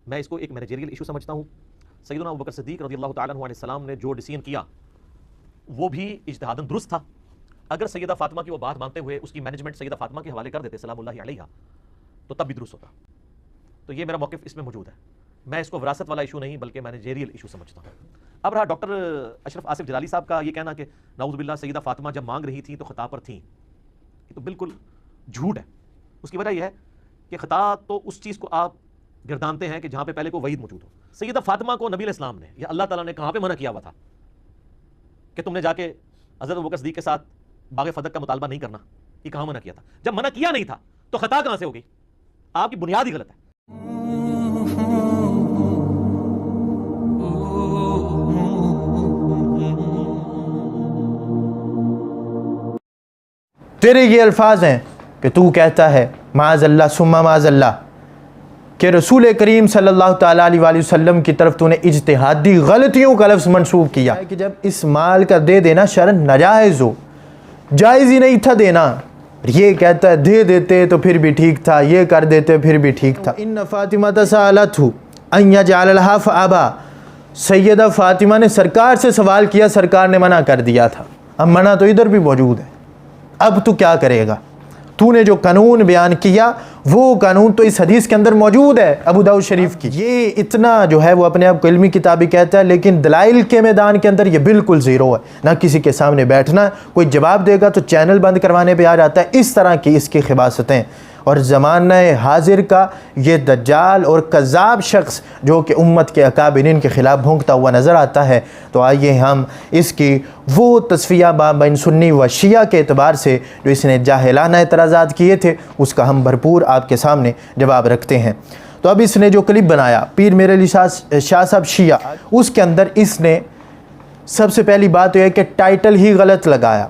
میں اس کو ایک مینیجریل ایشو سمجھتا ہوں. سیدنا ابوبکر صدیق رضی اللہ تعالیٰ عنہ علیہ السلام نے جو ڈیسیژن کیا وہ بھی اجتہاداً درست تھا. اگر سیدہ فاطمہ کی وہ بات مانتے ہوئے اس کی مینجمنٹ سیدہ فاطمہ کے حوالے کر دیتے سلام اللہ علیہ تو تب بھی درست ہوتا. تو یہ میرا موقف اس میں موجود ہے. میں اس کو وراثت والا ایشو نہیں بلکہ مینیجریل ایشو سمجھتا ہوں. اب رہا ڈاکٹر اشرف آصف جلالی صاحب کا یہ کہنا کہ نعوذ باللہ سیدہ فاطمہ جب مانگ رہی تھیں تو خطا پر تھیں، یہ تو بالکل جھوٹ ہے. اس کی وجہ یہ ہے کہ خطا تو اس چیز کو آپ گردانتے ہیں کہ جہاں پہ پہلے کو وعید موجود ہو. سیدہ فاطمہ کو نبی علیہ السلام نے یا اللہ تعالیٰ نے کہاں پہ منع کیا ہوا تھا کہ تم نے جا کے حضرت ابوبکر صدیق کے ساتھ باغ فدق کا مطالبہ نہیں کرنا؟ یہ کہاں منع کیا تھا؟ جب منع کیا نہیں تھا تو خطا کہاں سے ہو گئی؟ آپ کی بنیاد ہی غلط ہے. تیرے یہ الفاظ ہیں کہ تو کہتا ہے معاذ اللہ ثم معاذ اللہ کہ رسول کریم صلی اللہ تعالیٰ علیہ وآلہ وسلم کی طرف تو نے اجتہادی غلطیوں کا لفظ منسوب کیا کہ جب اس مال کا دے دینا شرعاً ناجائز ہو، جائز ہی نہیں تھا دینا. یہ کہتا ہے دے دیتے تو پھر بھی ٹھیک تھا، یہ کر دیتے پھر بھی ٹھیک تھا. ان فاطمہ سألتہ ان یجعل لها فابا، سیدہ فاطمہ نے سرکار سے سوال کیا، سرکار نے منع کر دیا تھا. اب منع تو ادھر بھی موجود ہے، اب تو کیا کرے گا؟ تو نے جو قانون بیان کیا وہ قانون تو اس حدیث کے اندر موجود ہے ابو داؤد شریف کی. یہ اتنا جو ہے وہ اپنے آپ کو علمی کتابی کہتا ہے، لیکن دلائل کے میدان کے اندر یہ بالکل زیرو ہے. نہ کسی کے سامنے بیٹھنا، کوئی جواب دے گا تو چینل بند کروانے پہ آ جاتا ہے. اس طرح کی اس کی خباثتیں. اور زمانہ حاضر کا یہ دجال اور کذاب شخص جو کہ امت کے اکابرین کے خلاف بھونکتا ہوا نظر آتا ہے، تو آئیے ہم اس کی وہ تصفیہ بین سنی و شیعہ کے اعتبار سے جو اس نے جاہلانہ اعتراضات کیے تھے اس کا ہم بھرپور آپ کے سامنے جواب رکھتے ہیں. تو اب اس نے جو کلپ بنایا پیر میرے علی شاہ صاحب شیعہ، اس کے اندر اس نے سب سے پہلی بات یہ ہے کہ ٹائٹل ہی غلط لگایا،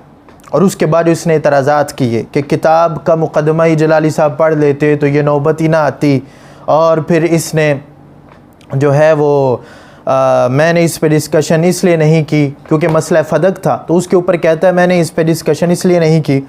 اور اس کے بعد اس نے اعتراضات کیے کہ کتاب کا مقدمہ ہی جلالی صاحب پڑھ لیتے تو یہ نوبت ہی نہ آتی. اور پھر اس نے جو ہے وہ میں نے اس پہ ڈسکشن اس لیے نہیں کی کیونکہ مسئلہ فدق تھا، تو اس کے اوپر کہتا ہے میں نے اس پہ ڈسکشن اس لیے نہیں کی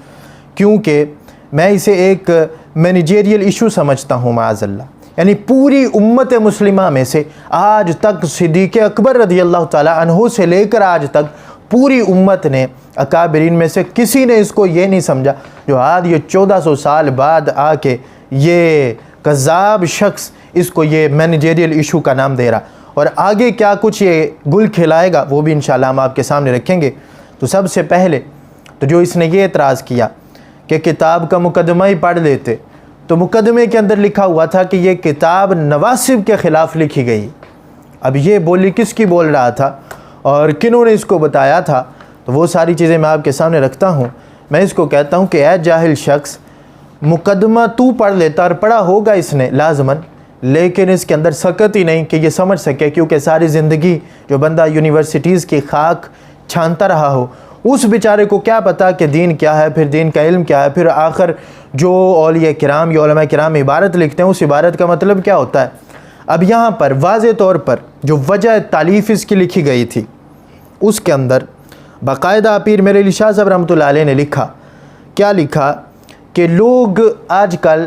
کیونکہ میں اسے ایک مینیجریل ایشو سمجھتا ہوں معاذ اللہ. یعنی پوری امت مسلمہ میں سے آج تک صدیق اکبر رضی اللہ تعالیٰ عنہ سے لے کر آج تک پوری امت نے اکابرین میں سے کسی نے اس کو یہ نہیں سمجھا جو آج یہ 1400 سال بعد آ کے یہ کذاب شخص اس کو یہ مینیجریل ایشو کا نام دے رہا. اور آگے کیا کچھ یہ گل کھلائے گا وہ بھی انشاءاللہ ہم آپ کے سامنے رکھیں گے. تو سب سے پہلے تو جو اس نے یہ اعتراض کیا کہ کتاب کا مقدمہ ہی پڑھ لیتے، تو مقدمے کے اندر لکھا ہوا تھا کہ یہ کتاب نواسب کے خلاف لکھی گئی. اب یہ بولی کس کی بول رہا تھا اور کنہوں نے اس کو بتایا تھا، تو وہ ساری چیزیں میں آپ کے سامنے رکھتا ہوں. میں اس کو کہتا ہوں کہ اے جاہل شخص، مقدمہ تو پڑھ لیتا اور پڑھا ہوگا اس نے لازماً، لیکن اس کے اندر سکت ہی نہیں کہ یہ سمجھ سکے، کیونکہ ساری زندگی جو بندہ یونیورسٹیز کی خاک چھانتا رہا ہو اس بیچارے کو کیا پتا کہ دین کیا ہے، پھر دین کا علم کیا ہے، پھر آخر جو اولیاء کرام یا علماء کرام عبارت لکھتے ہیں اس عبارت کا مطلب کیا ہوتا ہے. اب یہاں پر واضح طور پر جو وجہ تعلیف اس کی لکھی گئی تھی اس کے اندر باقاعدہ پیر میرے علی شاہ صاحب رحمۃ اللہ علیہ نے لکھا، کیا لکھا کہ لوگ آج کل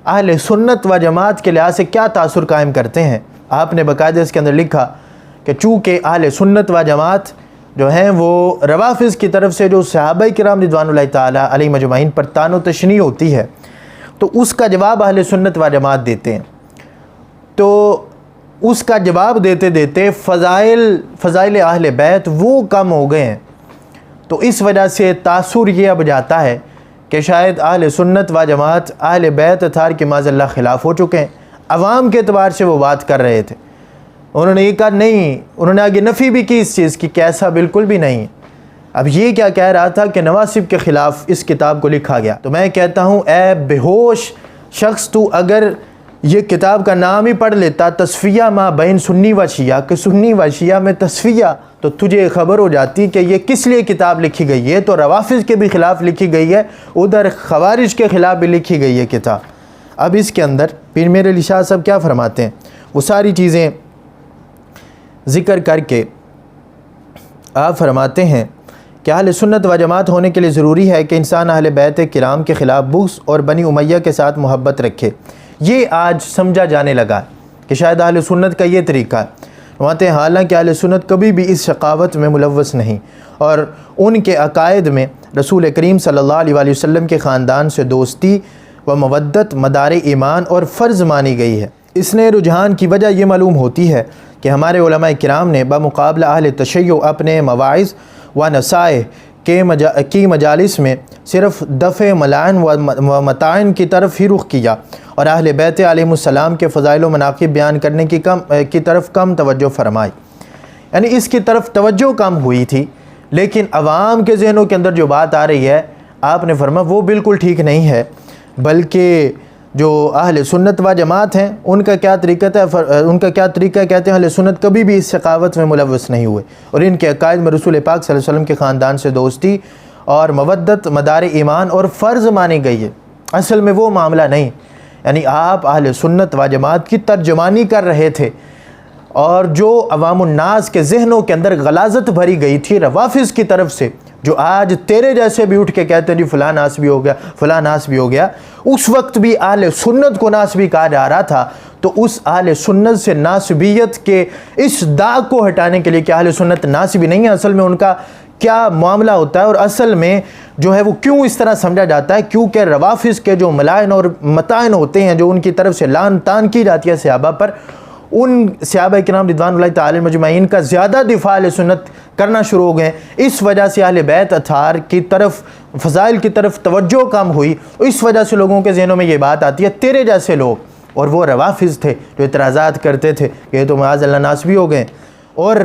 اہل سنت و جماعت کے لحاظ سے کیا تاثر قائم کرتے ہیں. آپ نے باقاعدہ اس کے اندر لکھا کہ چونکہ اہل سنت و جماعت جو ہیں وہ روافظ کی طرف سے جو صحابہ کرام رضوان اللہ تعالیٰ علیہ مجمعین پر طعن و تشنیع ہوتی ہے تو اس کا جواب اہل سنت و جماعت دیتے ہیں. تو اس کا جواب دیتے دیتے فضائل اہل بیت وہ کم ہو گئے ہیں. تو اس وجہ سے تاثر یہ اب جاتا ہے کہ شاید اہل سنت و جماعت اہل بیت اطہار کے معاذ اللہ خلاف ہو چکے ہیں. عوام کے اعتبار سے وہ بات کر رہے تھے، انہوں نے یہ کہا نہیں، انہوں نے آگے نفی بھی کی اس چیز کی کہ ایسا بالکل بھی نہیں. اب یہ کیا کہہ رہا تھا کہ نواسب کے خلاف اس کتاب کو لکھا گیا. تو میں کہتا ہوں اے بے ہوش شخص، تو اگر یہ کتاب کا نام ہی پڑھ لیتا تصفیہ ما بین سنی و شیعہ کہ سنی و شیعہ میں تصفیہ، تو تجھے خبر ہو جاتی کہ یہ کس لیے کتاب لکھی گئی ہے. تو روافظ کے بھی خلاف لکھی گئی ہے، ادھر خوارج کے خلاف بھی لکھی گئی ہے کتاب. اب اس کے اندر پیر میرے علی شاہ صاحب کیا فرماتے ہیں، وہ ساری چیزیں ذکر کر کے آپ فرماتے ہیں کہ اہل سنت و جماعت ہونے کے لیے ضروری ہے کہ انسان اہل بیت کرام کے خلاف بغض اور بنی امیہ کے ساتھ محبت رکھے. یہ آج سمجھا جانے لگا ہے. کہ شاید اہل سنت کا یہ طریقہ ہے، فرماتے ہیں حالانکہ اہل سنت کبھی بھی اس شقاوت میں ملوث نہیں، اور ان کے عقائد میں رسول کریم صلی اللہ علیہ وآلہ وسلم کے خاندان سے دوستی و مودت مدار ایمان اور فرض مانی گئی ہے۔ اس نے رجحان کی وجہ یہ معلوم ہوتی ہے کہ ہمارے علماء کرام نے بمقابلہ اہل تشیع اپنے مواعظ و نصائح کی مجالس میں صرف دفع ملائن و متاعن کی طرف ہی رخ کیا، اور اہل بیت علیہ السلام کے فضائل و مناقب بیان کرنے کی طرف کم توجہ فرمائی۔ یعنی اس کی طرف توجہ کم ہوئی تھی، لیکن عوام کے ذہنوں کے اندر جو بات آ رہی ہے آپ نے فرمایا وہ بالکل ٹھیک نہیں ہے، بلکہ جو اہل سنت و جماعت ہیں ان کا کیا طریقہ ہے، کہتے ہیں اہل سنت کبھی بھی اس ثقافت میں ملوث نہیں ہوئے، اور ان کے عقائد میں رسول پاک صلی اللہ علیہ وسلم کے خاندان سے دوستی اور مودت مدار ایمان اور فرض مانی گئی ہے۔ اصل میں وہ معاملہ نہیں، یعنی آپ اہل سنت و جماعت کی ترجمانی کر رہے تھے، اور جو عوام الناس کے ذہنوں کے اندر غلاظت بھری گئی تھی روافظ کی طرف سے، جو آج تیرے جیسے بھی اٹھ کے کہتے ہیں جی فلاں ناسبی ہو گیا، فلاں ناسبی ہو گیا، اس وقت بھی اہل سنت کو ناسبی کہا جا رہا تھا۔ تو اس اہل سنت سے ناسبیت کے اس داغ کو ہٹانے کے لیے کہ اہل سنت ناسبی نہیں ہے، اصل میں ان کا کیا معاملہ ہوتا ہے، اور اصل میں جو ہے وہ کیوں اس طرح سمجھا جاتا ہے، کیونکہ روافظ کے جو ملائن اور متائن ہوتے ہیں جو ان کی طرف سے لعن تان کی جاتی ہے صحابہ پر، ان صحابہ کرام رضوان اللہ تعالی مجمعین کا زیادہ دفاع اہل سنت کرنا شروع ہو گئے، اس وجہ سے اہل بیت اطہار کی طرف فضائل کی طرف توجہ کم ہوئی، اس وجہ سے لوگوں کے ذہنوں میں یہ بات آتی ہے تیرے جیسے لوگ، اور وہ روافظ تھے جو اعتراضات کرتے تھے کہ یہ تو معاذ اللہ ناسبی ہو گئے، اور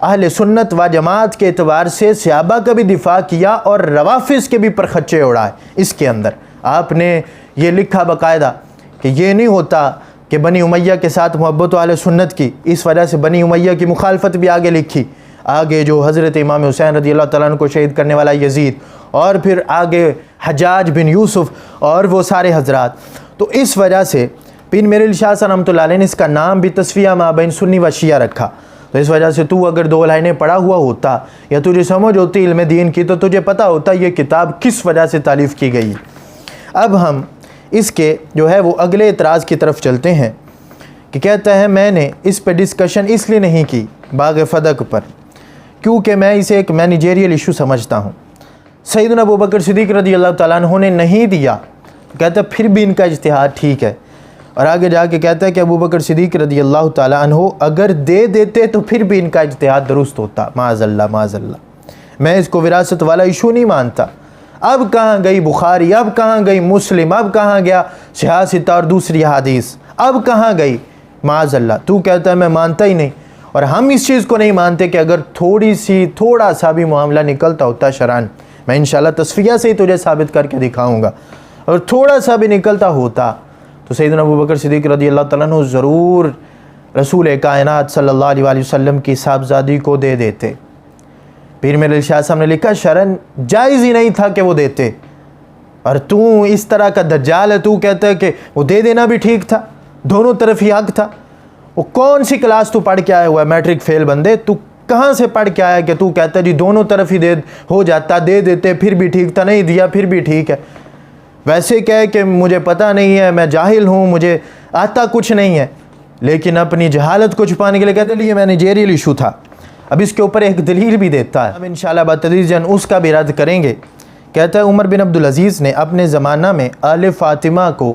اہل سنت و جماعت کے اعتبار سے صحابہ کا بھی دفاع کیا اور روافظ کے بھی پرخچے اڑائے۔ اس کے اندر آپ نے یہ لکھا باقاعدہ کہ یہ نہیں ہوتا کہ بنی امیہ کے ساتھ محبت و اہل سنت کی، اس وجہ سے بنی امیہ کی مخالفت بھی آگے لکھی، آگے جو حضرت امام حسین رضی اللہ تعالیٰ عنہ کو شہید کرنے والا یزید، اور پھر آگے حجاج بن یوسف اور وہ سارے حضرات۔ تو اس وجہ سے پیر میرے علی شاہ صاحب رحمۃ اللہ علیہ نے اس کا نام بھی تصفیہ مابین سنی و شیعہ رکھا۔ تو اس وجہ سے تو اگر 2 لائنیں پڑھا ہوا ہوتا یا تجھے سمجھ ہوتی علم دین کی تو تجھے پتہ ہوتا یہ کتاب کس وجہ سے تالیف کی گئی۔ اب ہم اس کے جو ہے وہ اگلے اعتراض کی طرف چلتے ہیں کہ کہتا ہے میں نے اس پہ ڈسکشن اس لیے نہیں کی باغ فدق پر کیونکہ میں اسے ایک مینیجریل ایشو سمجھتا ہوں۔ سیدنا ابوبکر صدیق رضی اللہ تعالیٰ عنہ نے نہیں دیا، کہتا ہے پھر بھی ان کا اجتہاد ٹھیک ہے، اور آگے جا کے کہتا ہے کہ ابوبکر صدیق رضی اللہ تعالیٰ عنہ اگر دے دیتے تو پھر بھی ان کا اجتہاد درست ہوتا، معاذ اللہ معاذ اللہ۔ میں اس کو وراثت والا ایشو نہیں مانتا۔ اب کہاں گئی بخاری، اب کہاں گئی مسلم، اب کہاں گیا صحیح ستہ اور دوسری حدیث، اب کہاں گئی؟ معاذ اللہ تو کہتا ہے میں مانتا ہی نہیں، اور ہم اس چیز کو نہیں مانتے کہ اگر تھوڑا سا بھی معاملہ نکلتا ہوتا شرعاً، میں انشاءاللہ تصفیہ سے ہی تجھے ثابت کر کے دکھاؤں گا، اور تھوڑا سا بھی نکلتا ہوتا تو سیدنا ابوبکر صدیق رضی اللہ تعالیٰ عنہ ضرور رسول کائنات صلی اللہ علیہ وآلہ وسلم کی صاحبزادی کو دے دیتے۔ پیر میرے شاہ صاحب نے لکھا شرعاً جائز ہی نہیں تھا کہ وہ دیتے، اور تو اس طرح کا دجال ہے، تو کہتا ہے کہ وہ دے دینا بھی ٹھیک تھا، دونوں طرف ہی حق تھا۔ وہ کون سی کلاس تو پڑھ کے آیا ہوا ہے میٹرک فیل بندے، تو کہاں سے پڑھ کے آیا کہ تو کہتا ہے جی دونوں طرف ہی ہو جاتا، دے دیتے پھر بھی ٹھیک تھا، نہیں دیا پھر بھی ٹھیک ہے۔ ویسے کہے کہ مجھے پتہ نہیں ہے، میں جاہل ہوں، مجھے آتا کچھ نہیں ہے، لیکن اپنی جہالت کو چھپانے کے لیے کہتے ہیں یہ مینیجریل ایشو تھا۔ اب اس کے اوپر ایک دلیل بھی دیتا ہے، ہم انشاءاللہ بتدریجاً اس کا بھی رد کریں گے۔ کہتا ہے عمر بن عبدالعزیز نے اپنے زمانہ میں آل فاطمہ کو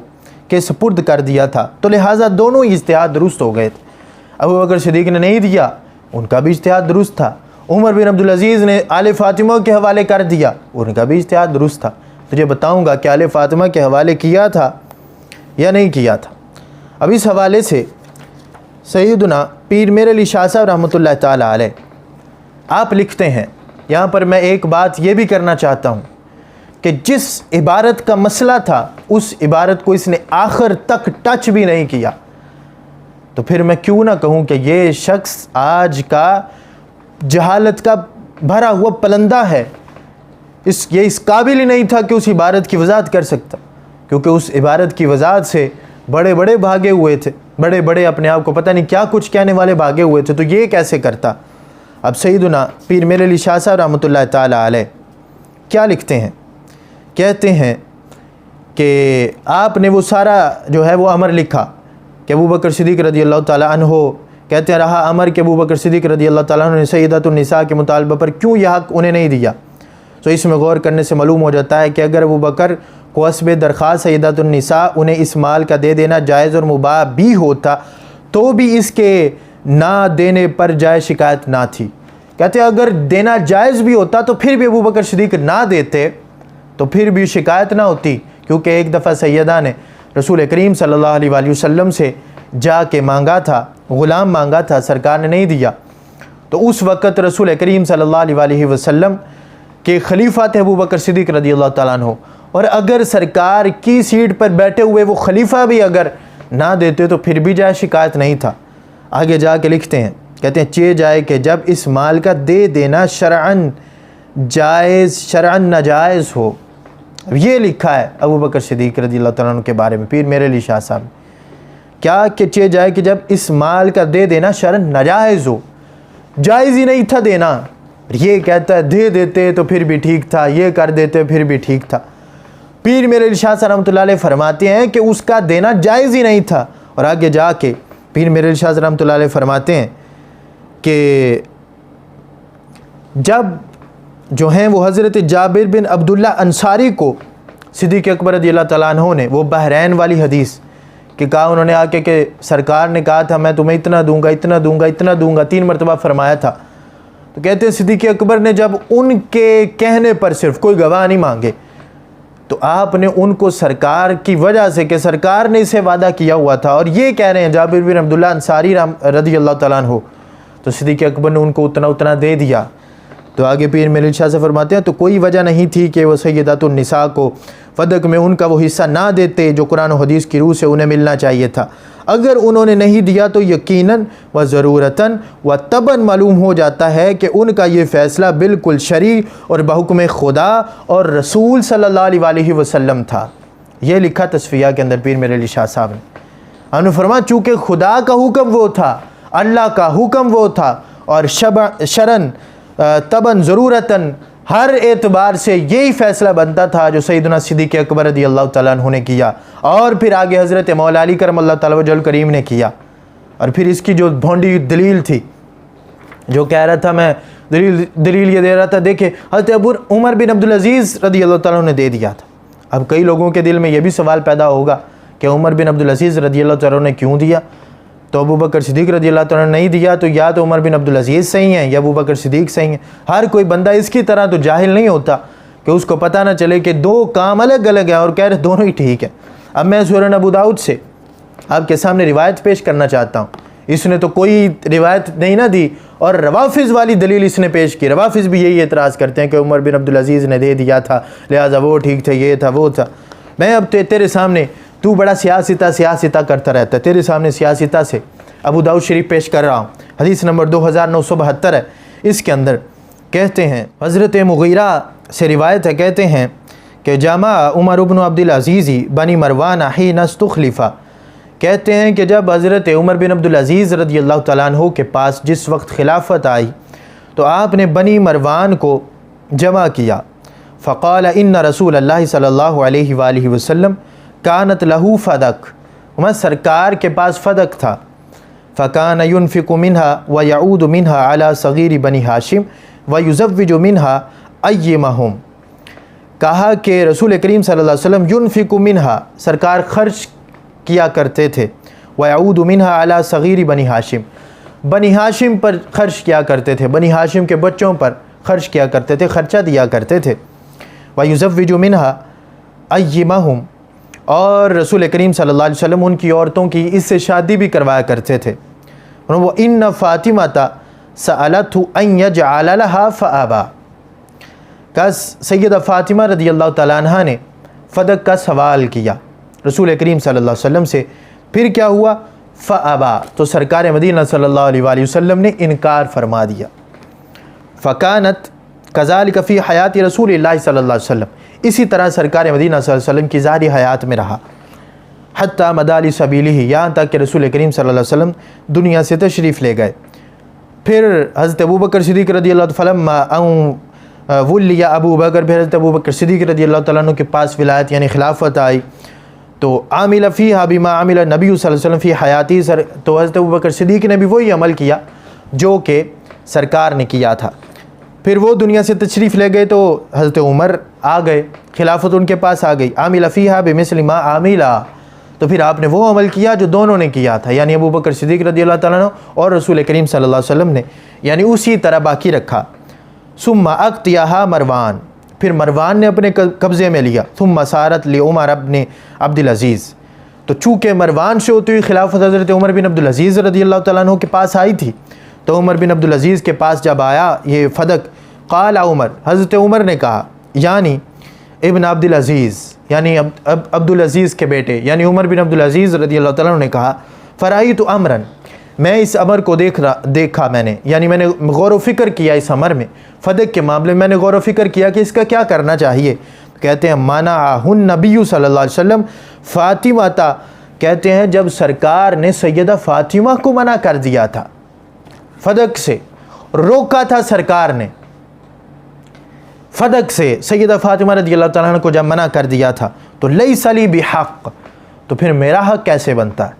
کے سپرد کر دیا تھا، تو لہٰذا دونوں ہی اجتہاد درست ہو گئے تھے۔ ابوبکر صدیق نے نہیں دیا، ان کا بھی اجتہاد درست تھا۔ عمر بن عبدالعزیز نے آل فاطمہ کے حوالے کر دیا، ان کا بھی اجتہاد درست تھا۔ تجھے بتاؤں گا کہ آل فاطمہ کے حوالے کیا تھا یا نہیں کیا تھا۔ اب اس حوالے سے سیدنا پیر میرے علی شاہ صاحب رحمۃ اللہ تعالیٰ علیہ آپ لکھتے ہیں، یہاں پر میں ایک بات یہ بھی کرنا چاہتا ہوں کہ جس عبارت کا مسئلہ تھا اس عبارت کو اس نے آخر تک ٹچ بھی نہیں کیا، تو پھر میں کیوں نہ کہوں کہ یہ شخص آج کا جہالت کا بھرا ہوا پلندہ ہے، یہ اس قابل ہی نہیں تھا کہ اس عبارت کی وضاحت کر سکتا، کیونکہ اس عبارت کی وضاحت سے بڑے بڑے بھاگے ہوئے تھے، بڑے بڑے اپنے آپ کو پتہ نہیں کیا کچھ کہنے والے بھاگے ہوئے تھے، تو یہ کیسے کرتا۔ اب سیدنا پیر میرے علی شاہ صاحب رحمۃ اللہ تعالیٰ علیہ کیا لکھتے ہیں، کہتے ہیں کہ آپ نے وہ سارا جو ہے وہ امر لکھا کہ ابو بکر صدیق رضی اللہ تعالیٰ عنہ کہتے ہیں رہا امر کہ ابو بکر صدیق رضی اللہ تعالیٰ عنہ نے سیدۃ النساء کے مطالبہ پر کیوں یہ حق انہیں نہیں دیا. تو اس میں غور کرنے سے معلوم ہو جاتا ہے کہ اگر ابو بکر کو حسب درخواست سیدۃ النساء انہیں اس مال کا دے دینا جائز اور مباح بھی ہوتا تو بھی اس کے نہ دینے پر جائز شکایت نہ تھی. کہتے ہیں اگر دینا جائز بھی ہوتا تو پھر بھی ابو بکر صدیق نہ دیتے تو پھر بھی شکایت نہ ہوتی, کیونکہ ایک دفعہ سیدہ نے رسول کریم صلی اللہ علیہ وآلہ وسلم سے جا کے مانگا تھا, غلام مانگا تھا, سرکار نے نہیں دیا. تو اس وقت رسول کریم صلی اللہ علیہ وآلہ وسلم کے خلیفہ تھے ابو بکر صدیق رضی اللہ تعالیٰ عنہ, اور اگر سرکار کی سیٹ پر بیٹھے ہوئے وہ خلیفہ بھی اگر نہ دیتے تو پھر بھی جائز شکایت نہیں تھا. آگے جا کے لکھتے ہیں, کہتے ہیں چہ جائے کہ جب اس مال کا دے دینا شرعاً جائز شرعاً ناجائز ہو. اب یہ لکھا ہے ابو بکر صدیق رضی اللہ تعالیٰ عنہ کے بارے میں پیر میرے علی شاہ صاحب, کیا کہ چہ جائے کہ جب اس مال کا دے دینا شرعاً ناجائز ہو, جائز ہی نہیں تھا دینا. یہ کہتا ہے دے دیتے تو پھر بھی ٹھیک تھا, یہ کر دیتے پھر بھی ٹھیک تھا. پیر میرے علی شاہ صاحب رحمۃ اللہ علیہ فرماتے ہیں کہ اس کا دینا جائز ہی نہیں تھا. اور آگے جا کے پیر میرے علی شاہ صاحب رحمۃ اللہ علیہ فرماتے ہیں کہ جب جو ہیں وہ حضرت جابر بن عبداللہ انصاری کو صدیق اکبر رضی اللہ تعالیٰ عنہ نے وہ بحرین والی حدیث کہ کہا, انہوں نے آ کے کہ سرکار نے کہا تھا میں تمہیں اتنا دوں گا اتنا دوں گا اتنا دوں گا, 3 مرتبہ فرمایا تھا. تو کہتے ہیں صدیق اکبر نے جب ان کے کہنے پر صرف کوئی گواہ نہیں مانگے تو آپ نے ان کو سرکار کی وجہ سے کہ سرکار نے اسے وعدہ کیا ہوا تھا اور یہ کہہ رہے ہیں جابر بن عبداللہ انصاری رضی اللہ تعالیٰ عنہ, تو صدیق اکبر نے ان کو اتنا دے دیا. تو آگے پیر میرے شاہ سے فرماتے ہیں تو کوئی وجہ نہیں تھی کہ وہ سیدات النساء کو فدق میں ان کا وہ حصہ نہ دیتے جو قرآن و حدیث کی روح سے انہیں ملنا چاہیے تھا. اگر انہوں نے نہیں دیا تو یقیناً و ضرورتاً و طبعاً معلوم ہو جاتا ہے کہ ان کا یہ فیصلہ بالکل شرعی اور بحکم خدا اور رسول صلی اللہ علیہ وآلہ وسلم تھا. یہ لکھا تصفیہ کے اندر پیر میرے علی شاہ صاحب نے. انہوں نے فرمایا چونکہ خدا کا حکم وہ تھا, اللہ کا حکم وہ تھا, اور شرعاً طبعاً ضرورتاً ہر اعتبار سے یہی فیصلہ بنتا تھا جو سیدنا صدیق اکبر رضی اللہ تعالیٰ عنہ نے کیا, اور پھر آگے حضرت مولا علی کرم اللہ تعالیٰ وجہ کریم نے کیا. اور پھر اس کی جو بھونڈی دلیل تھی جو کہہ رہا تھا میں دلیل یہ دے رہا تھا, دیکھیں حضرت عمر بن عبدالعزیز رضی اللہ تعالیٰ عنہ نے دے دیا تھا. اب کئی لوگوں کے دل میں یہ بھی سوال پیدا ہوگا کہ عمر بن عبدالعزیز رضی اللہ تعالیٰ عنہ نے کیوں دیا, تو ابو بکر صدیق رضی اللہ تعالیٰ نے نہیں دیا تو یا تو عمر بن عبدالعزیز صحیح ہیں یا ابو بکر صدیق صحیح ہیں. ہر کوئی بندہ اس کی طرح تو جاہل نہیں ہوتا کہ اس کو پتہ نہ چلے کہ دو کام الگ الگ ہیں اور کہہ رہے دونوں ہی ٹھیک ہیں. اب میں سنن ابو داؤد سے آپ کے سامنے روایت پیش کرنا چاہتا ہوں. اس نے تو کوئی روایت نہیں نہ دی اور روافظ والی دلیل اس نے پیش کی. روافظ بھی یہی اعتراض کرتے ہیں کہ عمر بن عبدالعزیز نے دے دیا تھا لہٰذا وہ ٹھیک تھے, یہ تھا وہ تھا. میں اب تیرے سامنے تو بڑا سیاستہ کرتا رہتا ہے, تیرے سامنے سیاستہ سے ابو داؤد شریف پیش کر رہا ہوں. حدیث نمبر 2972 ہے. اس کے اندر کہتے ہیں حضرت مغیرہ سے روایت ہے, کہتے ہیں کہ جامع عمر بن عبدالعزیز بنی مروان حین استخلف, کہتے ہیں کہ جب حضرت عمر بن عبدالعزیز رضی اللہ تعالیٰ عنہ کے پاس جس وقت خلافت آئی تو آپ نے بنی مروان کو جمع کیا. فقال ان رسول اللہ صلی اللہ علیہ وآلہ وسلم کانت لہو فدق, سرکار کے پاس فدق تھا. فکان ينفق منها ويعود منها على صغیر بنی ہاشم ويزوج منها ایمہم, کہا کہ رسول کریم صلی اللہ علیہ وسلم ينفق منها, سرکار خرچ کیا کرتے تھے, ويعود منها على صغیر بنی ہاشم, بنی ہاشم پر خرچ کیا کرتے تھے, بنی ہاشم کے بچوں پر خرچ کیا کرتے تھے, خرچہ دیا کرتے تھے. ويزوج منها ایمہم, اور رسول کریم صلی اللہ علیہ وسلم ان کی عورتوں کی اس سے شادی بھی کروایا کرتے تھے. وہ ان فاطمہ سألته ان يجعل لها فابى, کہ سیدہ فاطمہ رضی اللہ تعالیٰ عنہ نے فدق کا سوال کیا رسول کریم صلی اللہ علیہ وسلم سے, پھر کیا ہوا فابى, تو سرکار مدینہ صلی اللہ علیہ وآلہ وسلم نے انکار فرما دیا. فکانت کذالک فی حیات رسول اللہ صلی اللہ علیہ وسلم, اسی طرح سرکار مدینہ صلی اللہ علیہ وسلم کی ظاہری حیات میں رہا. حتی مدالی سبیلہ, یہاں تک کہ رسول کریم صلی اللہ علیہ وسلم دنیا سے تشریف لے گئے. پھر حضرت ابو بکر صدیق رضی اللہ تعالیٰ ولی ابو بکر, پھر حضرت ابو بکر صدیق رضی اللہ تعالیٰ عنہ کے پاس ولایت یعنی خلافت آئی. تو عامل فیہا بما عامل نبی صلی اللہ علیہ وسلم فی حیاتی تو حضرت ابوبکر صدیق نے بھی وہی عمل کیا جو کہ سرکار نے کیا تھا. پھر وہ دنیا سے تشریف لے گئے تو حضرت عمر آ گئے, خلافت ان کے پاس آ گئی. عامل فیہا بمثل ما عاملا, تو پھر آپ نے وہ عمل کیا جو دونوں نے کیا تھا, یعنی ابوبکر صدیق رضی اللہ تعالیٰ عنہ اور رسول کریم صلی اللہ علیہ وسلم نے, یعنی اسی طرح باقی رکھا. ثم اقتیاہا مروان, پھر مروان نے اپنے قبضے میں لیا. ثم سارت لعمر ابن عبد العزیز, تو چونکہ مروان سے ہوتی ہوئی خلافت حضرت عمر بن عبد العزیز رضی اللہ تعالیٰ عنہ کے پاس آئی تھی, تو عمر بن عبد العزیز کے پاس جب آیا یہ فدق, قال عمر, حضرت عمر نے کہا, یعنی ابن عبد العزیز یعنی عبد العزیز کے بیٹے یعنی عمر بن عبد العزیز رضی اللہ تعالیٰ عنہ نے کہا, فرائیت امرن, میں اس امر کو دیکھا میں نے, یعنی میں نے غور و فکر کیا اس امر میں, فدق کے معاملے میں نے غور و فکر کیا کہ اس کا کیا کرنا چاہیے. کہتے ہیں منعہن نبی صلی اللہ علیہ وسلم فاطمہ تا, کہتے ہیں جب سرکار نے سیدہ فاطمہ کو منع کر دیا تھا, فدق سے روکا تھا سرکار نے, فدق سے سیدہ فاطمہ رضی اللہ تعالیٰ عنہ کو جب منع کر دیا تھا, تو لیس لی بحق, تو پھر میرا حق کیسے بنتا ہے,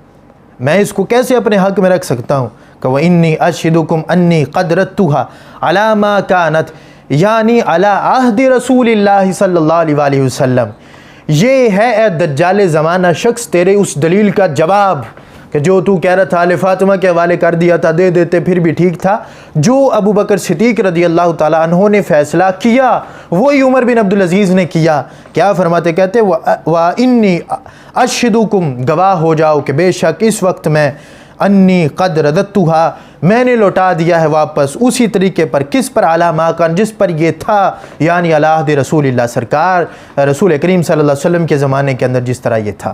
میں اس کو کیسے اپنے حق میں رکھ سکتا ہوں. کہ وَإِنِّي أَشْهِدُكُمْ أَنِّي قَدْ رَدتُّهَا عَلَى مَا كَانَتْ, یعنی علی عہد رسول اللہ صلی اللہ علیہ وسلم. یہ ہے اے دجال زمانہ شخص تیرے اس دلیل کا جواب کہ جو تو کہہ رہا تھا فاطمہ کے حوالے کر دیا تھا, دے دیتے پھر بھی ٹھیک تھا. جو ابو بکر صدیق رضی اللہ تعالیٰ عنہ نے فیصلہ کیا وہی عمر بن عبد العزیز نے کیا. کیا فرماتے, کہتے وَإِنِّي أَشْهِدُكُمْ, گواہ ہو جاؤ کہ بے شک اس وقت میں انی قد رددتها, میں نے لوٹا دیا ہے واپس اسی طریقے پر, کس پر, علی ما کان, جس پر یہ تھا, یعنی علی عہد رسول اللہ, سرکار رسول کریم صلی اللہ علیہ وسلم کے زمانے کے اندر جس طرح یہ تھا.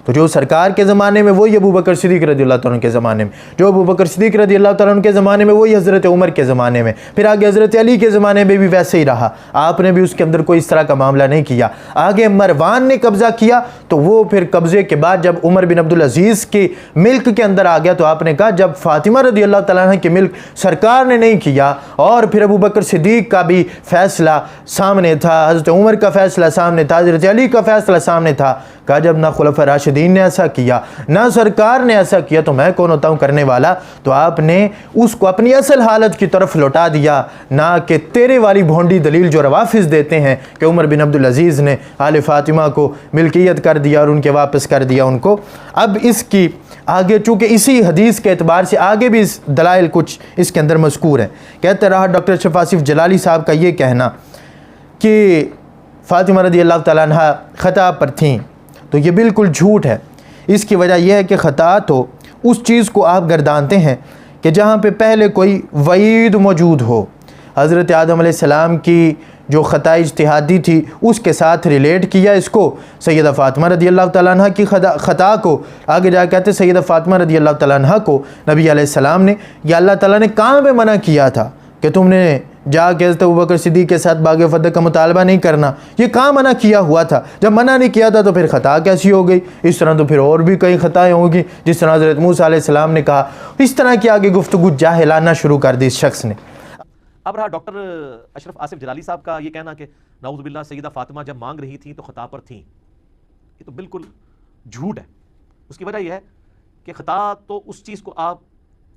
تو جو سرکار کے زمانے میں وہی ابو بکر صدیق رضی اللہ تعالیٰ عنہ کے زمانے میں, جو ابو بکر صدیق رضی اللہ تعالیٰ عنہ کے زمانے میں وہی حضرت عمر کے زمانے میں, پھر آگے حضرت علی کے زمانے میں بھی ویسے ہی رہا, آپ نے بھی اس کے اندر کوئی اس طرح کا معاملہ نہیں کیا. آگے مروان نے قبضہ کیا, تو وہ پھر قبضے کے بعد جب عمر بن عبد العزیز کے ملک کے اندر آ گیا, تو آپ نے کہا جب فاطمہ رضی اللہ تعالیٰ عنہ کے ملک سرکار نے نہیں کیا, اور پھر ابو بکر صدیق کا بھی فیصلہ سامنے تھا, حضرت عمر کا فیصلہ سامنے تھا, حضرت علی کا فیصلہ سامنے تھا, کہا جب نہ خلفاء راشدین نے ایسا کیا نہ سرکار نے ایسا کیا تو میں کون ہوتا ہوں کرنے والا. تو آپ نے اس کو اپنی اصل حالت کی طرف لوٹا دیا, نہ کہ تیرے والی بھونڈی دلیل جو روافظ دیتے ہیں کہ عمر بن عبد العزیز نے آل فاطمہ کو ملکیت کر دیا اور ان کے واپس کر دیا ان کو. اب اس کی آگے چونکہ اسی حدیث کے اعتبار سے آگے بھی دلائل کچھ اس کے اندر مذکور ہیں. کہتے رہا ڈاکٹر اشرف آصف جلالی صاحب کا یہ کہنا کہ فاطمہ رضی اللہ تعالیٰ عنہ خطا پر تھیں, تو یہ بالکل جھوٹ ہے. اس کی وجہ یہ ہے کہ خطا تو اس چیز کو آپ گردانتے ہیں کہ جہاں پہ پہلے کوئی وعید موجود ہو. حضرت آدم علیہ السلام کی جو خطا اجتہادی تھی اس کے ساتھ ریلیٹ کیا اس کو, سیدہ فاطمہ رضی اللہ تعالیٰ عنہ کی خطا کو. آگے جا کے کہتے سیدہ فاطمہ رضی اللہ تعالیٰ عنہ کو نبی علیہ السلام نے یا اللہ تعالیٰ نے کہاں پہ منع کیا تھا کہ تم نے جا کے حضرت ابوبکر صدیق کے ساتھ باغ فتح کا مطالبہ نہیں کرنا, یہ کہاں منع کیا ہوا تھا؟ جب منع نہیں کیا تھا تو پھر خطا کیسی ہو گئی؟ اس طرح تو پھر اور بھی کئی خطائیں ہوں گی, جس طرح حضرت موسیٰ علیہ السلام نے کہا. اس طرح کی آگے گفتگو جاہلانہ شروع کر دی اس شخص نے. اب رہا ڈاکٹر اشرف آصف جلالی صاحب کا یہ کہنا کہ نعوذ باللہ سیدہ فاطمہ جب مانگ رہی تھیں تو خطا پر تھیں, یہ تو بالکل جھوٹ ہے. اس کی وجہ یہ ہے کہ خطا تو اس چیز کو آپ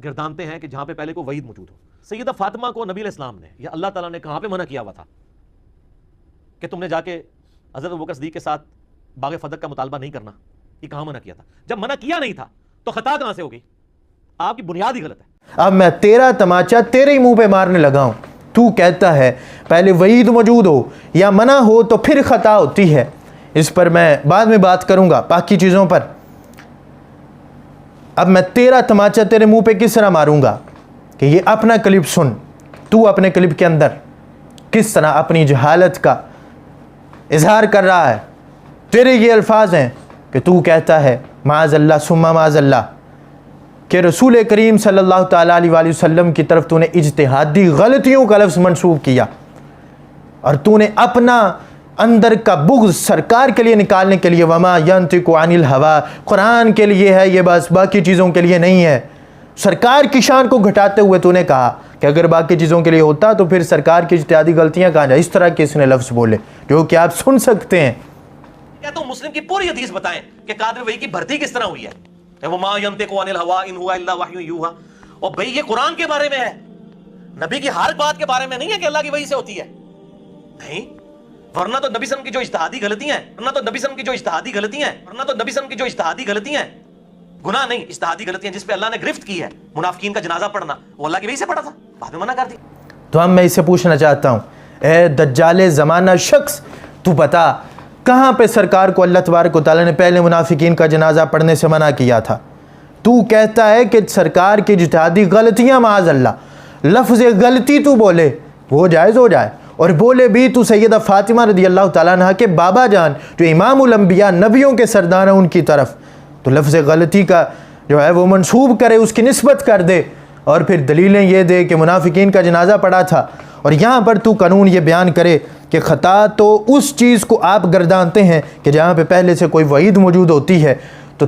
گردانتے ہیں کہ جہاں پہ پہلے کوئی وعید موجود ہو. سیدہ فاطمہ کو نبی علیہ السلام نے یا اللہ تعالیٰ نے کہاں پہ منع کیا ہوا تھا کہ تم نے جا کے حضرت ابوبکر صدیق کے ساتھ باغ فتح کا مطالبہ نہیں کرنا؟ یہ کہاں منع کیا تھا؟ جب منع کیا نہیں تھا تو خطا کہاں سے ہو گئی؟ آپ کی بنیاد ہی غلط ہے. اب میں تیرا تماچا تیرے ہی منہ پہ مارنے لگا ہوں. تو کہتا ہے پہلے وعید موجود ہو یا منع ہو تو پھر خطا ہوتی ہے. اس پر میں بعد میں بات کروں گا باقی چیزوں پر. اب میں تیرا تماچا تیرے منہ پہ کس طرح ماروں گا کہ یہ اپنا کلپ سن. تو اپنے کلپ کے اندر کس طرح اپنی جہالت کا اظہار کر رہا ہے. تیرے یہ الفاظ ہیں کہ تو کہتا ہے معاذ اللہ ثم معاذ اللہ کہ رسول کریم صلی اللہ تعالیٰ علیہ وآلہ وسلم کی طرف تو نے اجتہادی غلطیوں کا لفظ منسوب کیا, اور تو نے اپنا اندر کا بغض سرکار کے لیے نکالنے کے لیے وما ینطق عن الہوا, قرآن کے لیے ہے یہ, بس باقی چیزوں کے لیے نہیں ہے. سرکار کی شان کو گھٹاتے ہوئے تو نے کہا کہ اگر باقی چیزوں کے لیے ہوتا تو پھر سرکار کی اجتہادی غلطیاں کہاں جائیں. اس طرح کے اس نے لفظ بولے جو کہ آپ سن سکتے ہیں. کہتا ہوں مسلم کی پوری حدیث بتائیں کہ قادر وحی کی بھرتی کس طرح ہوئی ہے. وَمَا يَنطِقُ عَنِ الْهَوَىٰ إِنْ هُوَ إِلَّا وَحْيٌ يُوحَىٰ. اور بھائی یہ قرآن کے بارے میں ہے, نبی کی ہر بات کے بارے میں نہیں ہے کہ اللہ کی وحی سے ہوتی ہے, نہیں. ورنہ تو نبی صلی اللہ علیہ وسلم کی جو اجتہادی غلطیاں ہیں, ورنہ تو نبی صلی اللہ علیہ وسلم کی جو اجتہادی غلطیاں ہیں, ورنہ تو نبی صلی اللہ علیہ وسلم کی جو اجتہادی غلطیاں ہیں, گناہ نہیں اجتہادی غلطیاں جس پہ اللہ نے گرفت کی ہے, منافقین کا جنازہ پڑھنا, وہ اللہ کی وحی سے پڑھا تھا, بعد میں منع کر دی. تو اب میں اسے پوچھنا چاہتا ہوں, اے دجال زمانہ شخص, تو بتا کہاں پہ سرکار کو اللہ تبارک و تعالیٰ نے پہلے منافقین کا جنازہ پڑھنے سے منع کیا تھا؟ تو کہتا ہے کہ سرکار کی اجتہادی غلطیاں معاذ اللہ, لفظ غلطی تو بولے وہ جائز ہو جائے, اور بولے بھی تو سیدہ فاطمہ رضی اللہ تعالیٰ عنہ کے بابا جان جو امام الانبیاء نبیوں کے سردار ہیں ان کی طرف, تو لفظ غلطی کا جو ہے وہ منسوب کرے, اس کی نسبت کر دے, اور پھر دلیلیں یہ دے کہ منافقین کا جنازہ پڑھا تھا. اور یہاں پر تو قانون یہ بیان کرے کہ خطا تو اس چیز کو آپ گردانتے ہیں کہ جہاں پہ پہلے سے کوئی وعید موجود ہوتی ہے, تو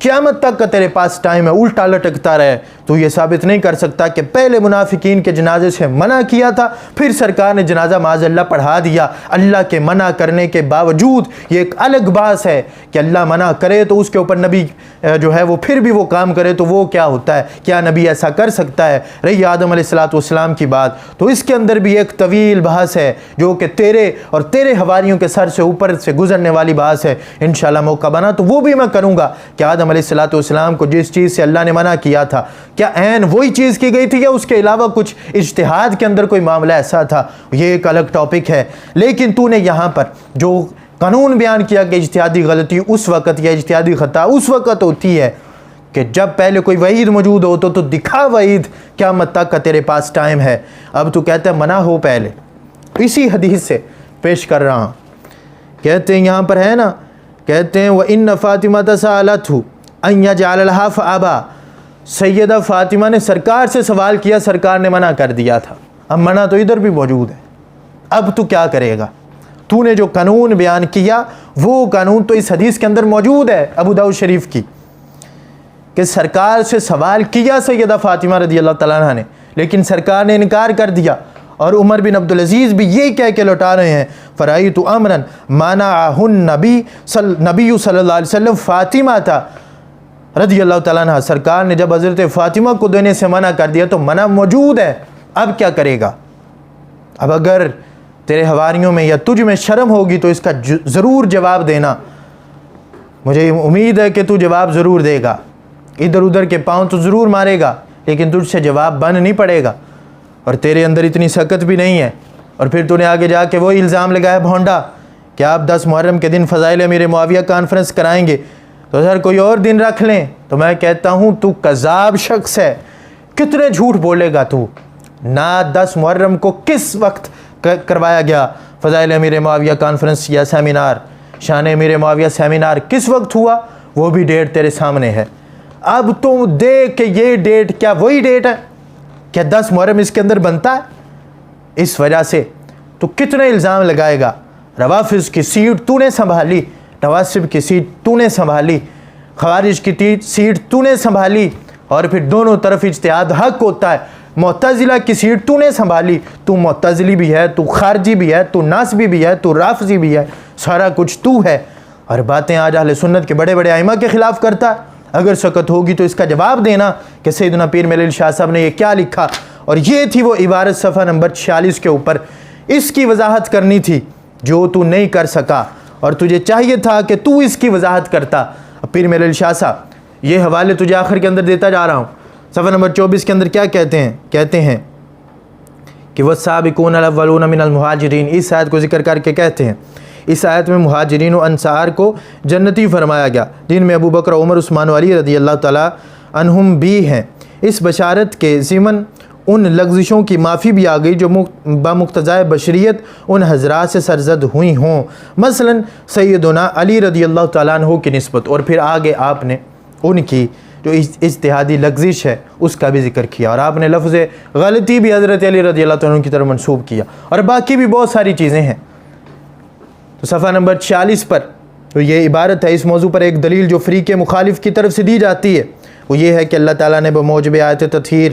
قیامت تک کا تیرے پاس ٹائم ہے الٹا لٹکتا رہے, تو یہ ثابت نہیں کر سکتا کہ پہلے منافقین کے جنازے سے منع کیا تھا پھر سرکار نے جنازہ معاذ اللہ پڑھا دیا. اللہ کے منع کرنے کے باوجود یہ ایک الگ بات ہے کہ اللہ منع کرے تو اس کے اوپر نبی جو ہے وہ پھر بھی وہ کام کرے, تو وہ کیا ہوتا ہے, کیا نبی ایسا کر سکتا ہے؟ رہی آدم علیہ السلام کی بات, تو اس کے اندر بھی ایک طویل بحث ہے جو کہ تیرے اور تیرے حواریوں کے سر سے اوپر سے گزرنے والی بحث ہے. انشاءاللہ موقع بنا تو وہ بھی میں کروں گا کہ آدم علیہ السلام کو جس چیز سے اللہ نے منع کیا تھا کیا عین وہی چیز کی گئی تھی یا اس کے علاوہ کچھ اجتہاد کے اندر کوئی معاملہ ایسا تھا, یہ ایک الگ ٹاپک ہے. لیکن تو نے یہاں پر جو قانون بیان کیا کہ اجتہادی غلطی اس وقت یا اجتہادی خطا اس وقت ہوتی ہے کہ جب پہلے کوئی وعید موجود ہو تو دکھا وعید, قیامت تک کا تیرے پاس ٹائم ہے. اب تو کہتا ہے منع ہو, پہلے اسی حدیث سے پیش کر رہا ہوں, کہتے ہیں یہاں پر ہے نا, کہتے ہیں وَإِنَّ فَاطِمَةَ سَأَلَتْهُ أَن يَجْعَلَ لَهَا فَأَبَىٰ. سیدہ فاطمہ نے سرکار سے سوال کیا, سرکار نے منع کر دیا تھا. اب منع تو ادھر بھی موجود ہے, اب تو کیا کرے گا؟ تو نے جو قانون بیان کیا وہ قانون تو اس حدیث کے اندر موجود ہے ابو داؤد شریف کی, کہ سرکار سے سوال کیا سیدہ فاطمہ رضی اللہ تعالیٰ عنہ نے, لیکن سرکار نے انکار کر دیا. اور عمر بن عبدالعزیز بھی یہی کہہ کے لوٹا رہے ہیں, فرائیت امرا مانعہ النبی صلی اللہ علیہ وسلم فاطمہ تھا رضی اللہ تعالیٰ عنہ. سرکار نے جب حضرت فاطمہ کو دینے سے منع کر دیا تو منع موجود ہے, اب کیا کرے گا؟ اب اگر تیرے حواریوں میں یا تجھ میں شرم ہوگی تو اس کا ضرور جواب دینا, مجھے امید ہے کہ تو جواب ضرور دے گا. ادھر ادھر کے پاؤں تو ضرور مارے گا لیکن تجھ سے جواب بن نہیں پڑے گا, اور تیرے اندر اتنی سکت بھی نہیں ہے. اور پھر تو نے آگے جا کے وہ الزام لگایا بھونڈا کہ آپ 10 محرم کے دن فضائل امیر معاویہ کانفرنس کرائیں گے تو سر کوئی اور دن رکھ لیں. تو میں کہتا ہوں تو کذاب شخص ہے, کتنے جھوٹ بولے گا تو. نہ 10 محرم کو کس وقت کروایا گیا فضائل امیر معاویہ کانفرنس یا سیمینار, شان امیر معاویہ سیمینار کس وقت ہوا, وہ بھی ڈیٹ تیرے سامنے ہے. اب تو دیکھ کہ یہ ڈیٹ کیا وہی ڈیٹ ہے, کیا 10 محرم اس کے اندر بنتا ہے؟ اس وجہ سے تو کتنے الزام لگائے گا. روافض کی سیٹ تو نے سنبھالی, نواسب کی سیٹ تو نے سنبھالی, خوارج کی سیٹ تو نے سنبھالی, اور پھر دونوں طرف اجتہاد حق ہوتا ہے. معتزلہ کی سیٹ تو نے سنبھالی, تو معتزلی بھی ہے, تو خارجی بھی ہے, تو ناسبی بھی ہے, تو رافضی بھی ہے, سارا کچھ تو ہے. اور باتیں آج اہل سنت کے بڑے بڑے ائمہ کے خلاف کرتا ہے. اگر سکت ہوگی تو اس کا جواب دینا کہ سیدنا پیر ملیل شاہ صاحب نے یہ کیا لکھا, اور یہ تھی وہ عبارت صفحہ نمبر 46 کے اوپر, اس کی وضاحت کرنی تھی جو تو نہیں کر سکا, اور تجھے چاہیے تھا کہ تو اس کی وضاحت کرتا. پیر ملیل شاہ صاحب یہ حوالے تجھے آخر کے اندر دیتا جا رہا ہوں. صفحہ نمبر 24 کے اندر کیا کہتے ہیں کہ والسابقون الاولون من المہاجرین, اس آیت کو ذکر کر کے کہتے ہیں اس آیت میں مہاجرین و انصار کو جنتی فرمایا گیا, جن میں ابو بکر, عمر, عثمان و علی رضی اللہ تعالیٰ عنہم بھی ہیں. اس بشارت کے ضمن ان لغزشوں کی معافی بھی آ گئی جو بمقتضائے بشریت ان حضرات سے سرزد ہوئی ہوں, مثلا سیدنا علی رضی اللہ تعالیٰ عنہ کی نسبت. اور پھر آگے آپ نے ان کی جو اجتہادی لغزش ہے اس کا بھی ذکر کیا, اور آپ نے لفظ غلطی بھی حضرت علی رضی اللہ تعالیٰ عنہ کی طرف منسوب کیا, اور باقی بھی بہت ساری چیزیں ہیں. تو صفحہ نمبر 46 پر تو یہ عبارت ہے. اس موضوع پر ایک دلیل جو فریق مخالف کی طرف سے دی جاتی ہے وہ یہ ہے کہ اللہ تعالیٰ نے بموجب آیت تطہیر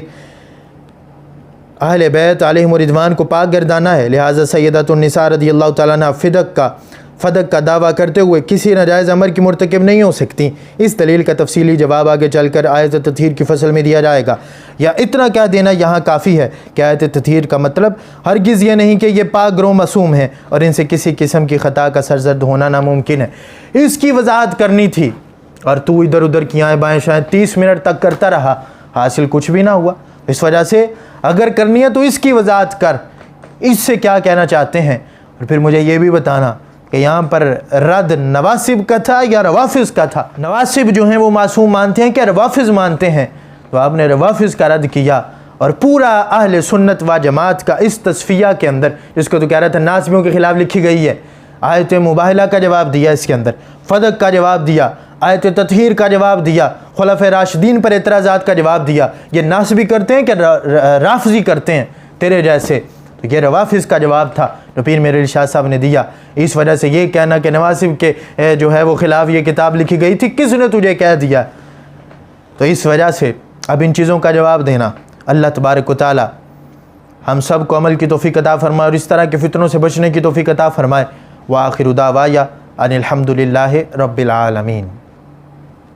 اہل بیت علیہم رضوان کو پاک گردانا ہے, لہٰذا سیدۃ النساء رضی اللہ تعالیٰ عنہ فدق کا فدق کا دعویٰ کرتے ہوئے کسی ناجائز امر کی مرتکب نہیں ہو سکتی۔ اس دلیل کا تفصیلی جواب آگے چل کر آیت تطہیر کی فصل میں دیا جائے گا۔ یا اتنا کہہ دینا یہاں کافی ہے کہ آیت تطہیر کا مطلب ہرگز یہ نہیں کہ یہ پاک گروہ معصوم ہیں اور ان سے کسی قسم کی خطا کا سرزد ہونا ناممکن ہے۔ اس کی وضاحت کرنی تھی اور تو ادھر ادھر کی آئیں بائیں شاید 30 منٹ تک کرتا رہا، حاصل کچھ بھی نہ ہوا۔ اس وجہ سے اگر کرنی ہے تو اس کی وضاحت کر، اس سے کیا کہنا چاہتے ہیں، اور پھر مجھے یہ بھی بتانا کہ یہاں پر رد نواسب کا تھا یا روافظ کا تھا۔ نواسب جو ہیں وہ معصوم مانتے ہیں کہ روافظ مانتے ہیں، تو آپ نے روافظ کا رد کیا اور پورا اہل سنت و جماعت کا اس تصفیہ کے اندر، جس کو تو کہہ رہا تھا ناسبیوں کے خلاف لکھی گئی ہے، آیت مباہلہ کا جواب دیا، اس کے اندر فدق کا جواب دیا، آیت تطہیر کا جواب دیا، خلفۂ راشدین پر اعتراضات کا جواب دیا۔ یہ ناسبی کرتے ہیں کہ رافضی کرتے ہیں تیرے جیسے؟ تو یہ روافظ کا جواب تھا جو پیر میرے ارشاد صاحب نے دیا۔ اس وجہ سے یہ کہنا کہ نواسب کے جو ہے وہ خلاف یہ کتاب لکھی گئی تھی، کس نے تجھے کہہ دیا؟ تو اس وجہ سے اب ان چیزوں کا جواب دینا۔ اللہ تبارک و تعالی ہم سب کو عمل کی توفیق عطا فرمائے اور اس طرح کے فتنوں سے بچنے کی توفیق عطا فرمائے۔ وآخر دعوایا ان الحمد للہ رب العالمین۔